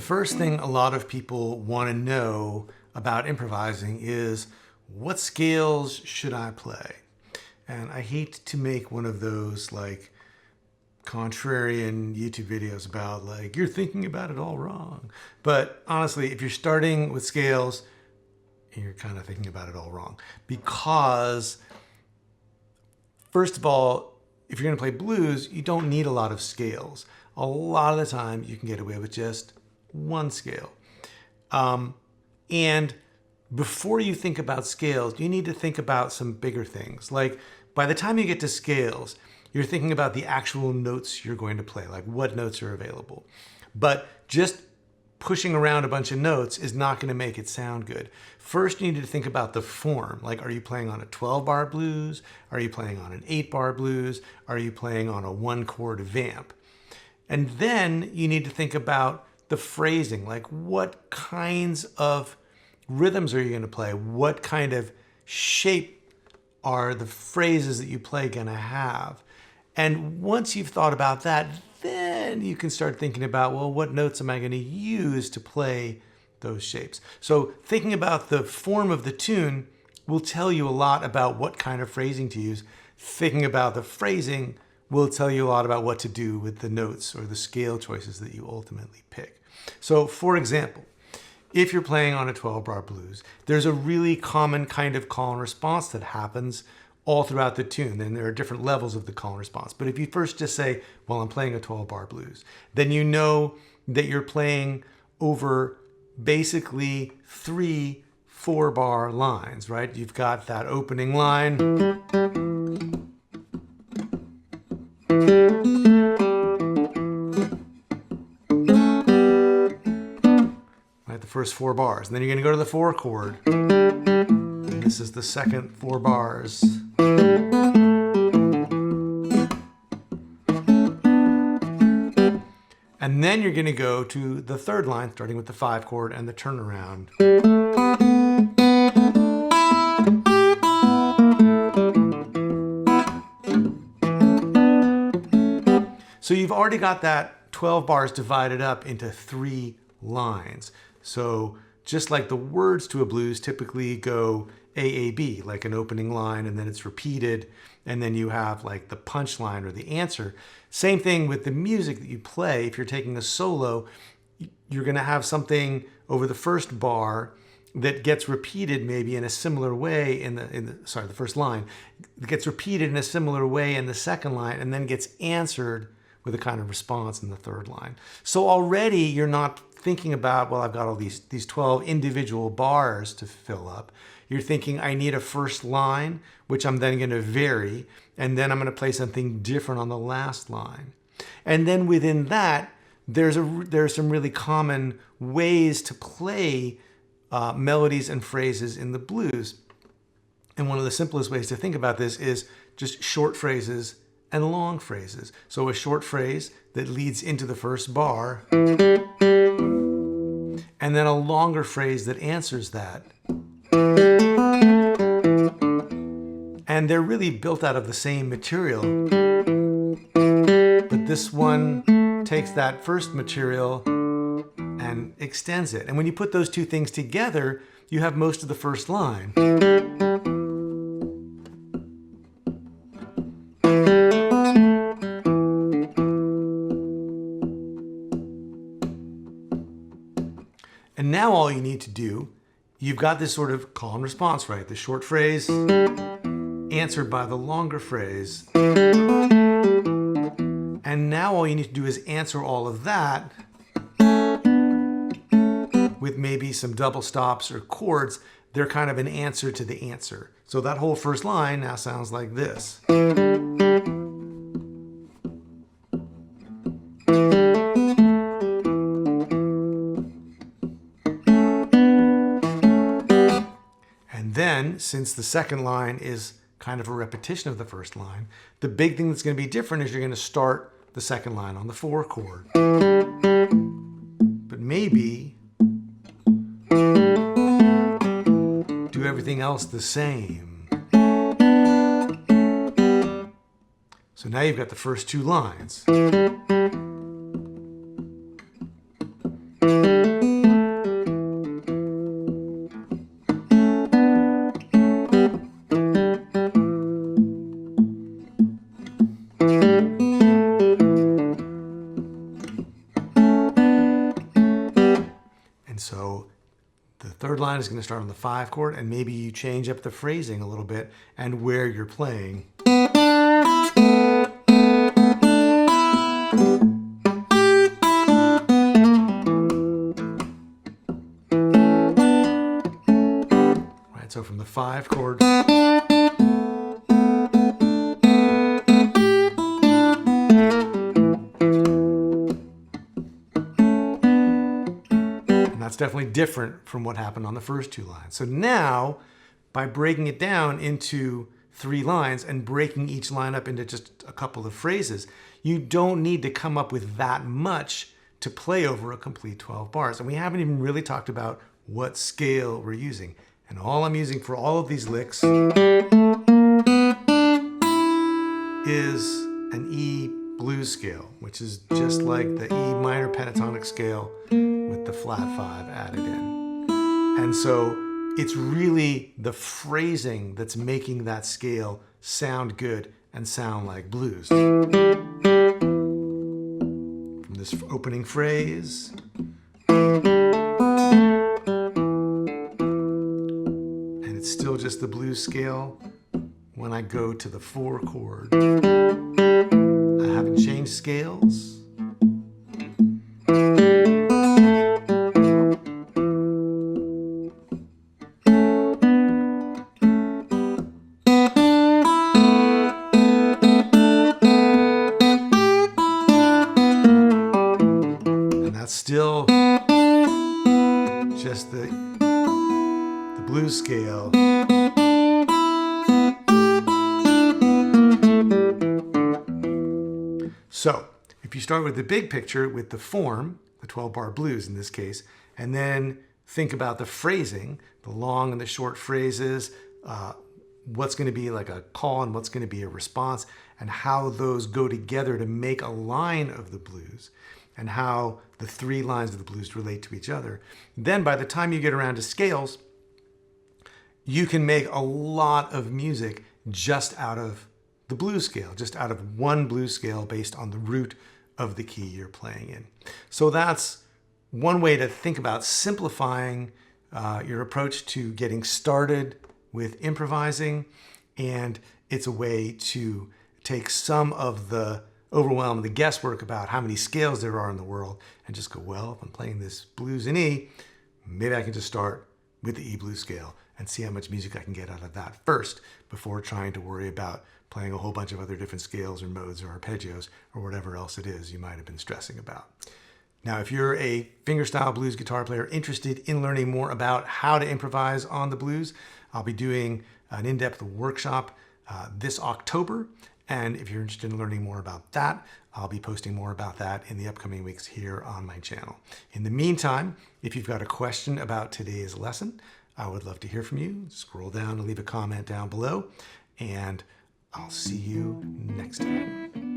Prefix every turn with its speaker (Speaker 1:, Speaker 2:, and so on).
Speaker 1: first thing a lot of people want to know about improvising is, what scales should I play? And I hate to make one of those like contrarian YouTube videos about like, you're thinking about it all wrong. But honestly, if you're starting with scales, you're kind of thinking about it all wrong. Because first of all, if you're going to play blues, you don't need a lot of scales. A lot of the time you can get away with just one scale. And before you think about scales, you need to think about some bigger things. Like by the time you get to scales, you're thinking about the actual notes you're going to play, like what notes are available. But just pushing around a bunch of notes is not going to make it sound good. First, you need to think about the form. Like, are you playing on a 12-bar blues? Are you playing on an 8-bar blues? Are you playing on a 1-chord vamp? And then you need to think about the phrasing, like what kinds of rhythms are you going to play? What kind of shape are the phrases that you play going to have? And once you've thought about that, then you can start thinking about, well, what notes am I going to use to play those shapes? So thinking about the form of the tune will tell you a lot about what kind of phrasing to use. Thinking about the phrasing will tell you a lot about what to do with the notes or the scale choices that you ultimately pick. So for example, if you're playing on a 12-bar blues, there's a really common kind of call and response that happens all throughout the tune. Then there are different levels of the call and response. But if you first just say, well, I'm playing a 12-bar blues, then you know that you're playing over basically 3 4-bar lines, right? You've got that opening line. Right, the first 4 bars. And then you're going to go to the 4 chord. And this is the second 4 bars. And then you're going to go to the 3rd line, starting with the 5 chord and the turnaround. So you've already got that 12 bars divided up into 3 lines. So just like the words to a blues typically go AAB, like an opening line, and then it's repeated, and then you have like the punch line or the answer. Same thing with the music that you play. If you're taking a solo, you're going to have something over the first bar that gets repeated maybe in a similar way in the first line. It gets repeated in a similar way in the second line, and then gets answered with a kind of response in the 3rd line. So already you're not thinking about, well, I've got all these 12 individual bars to fill up. You're thinking, I need a first line, which I'm then going to vary, and then I'm going to play something different on the last line. And then within that, there's some really common ways to play melodies and phrases in the blues. And one of the simplest ways to think about this is just short phrases and long phrases. So a short phrase that leads into the first bar, and then a longer phrase that answers that. And they're really built out of the same material. But this one takes that first material and extends it. And when you put those two things together, you have most of the first line. And now all you need to do, you've got this sort of call and response, right? The short phrase answered by the longer phrase. And now all you need to do is answer all of that with maybe some double stops or chords. They're kind of an answer to the answer. So that whole first line now sounds like this. And then, since the second line is kind of a repetition of the first line, the big thing that's going to be different is you're going to start the second line on the 4 chord. But maybe do everything else the same. So now you've got the first 2 lines. The third line is going to start on the 5 chord, and maybe you change up the phrasing a little bit and where you're playing. Right, so from the 5 chord, that's definitely different from what happened on the first 2 lines. So now, by breaking it down into 3 lines and breaking each line up into just a couple of phrases, you don't need to come up with that much to play over a complete 12 bars. And we haven't even really talked about what scale we're using. And all I'm using for all of these licks is an E blues scale, which is just like the E minor pentatonic scale with the flat 5 added in. And so it's really the phrasing that's making that scale sound good and sound like blues. From this opening phrase, and it's still just the blues scale. When I go to the 4 chord, I haven't changed scales. Still just the blues scale. So if you start with the big picture with the form, the 12-bar blues in this case, and then think about the phrasing, the long and the short phrases, what's going to be like a call and what's going to be a response, and how those go together to make a line of the blues, and how the 3 lines of the blues relate to each other. Then by the time you get around to scales, you can make a lot of music just out of the blues scale, just out of one blues scale based on the root of the key you're playing in. So that's one way to think about simplifying your approach to getting started with improvising, and it's a way to take some of the overwhelm, the guesswork about how many scales there are in the world, and just go, well, if I'm playing this blues in E, maybe I can just start with the E blues scale and see how much music I can get out of that first before trying to worry about playing a whole bunch of other different scales or modes or arpeggios or whatever else it is you might have been stressing about. Now, if you're a fingerstyle blues guitar player interested in learning more about how to improvise on the blues, I'll be doing an in-depth workshop this October. And if you're interested in learning more about that, I'll be posting more about that in the upcoming weeks here on my channel. In the meantime, if you've got a question about today's lesson, I would love to hear from you. Scroll down and leave a comment down below, and I'll see you next time.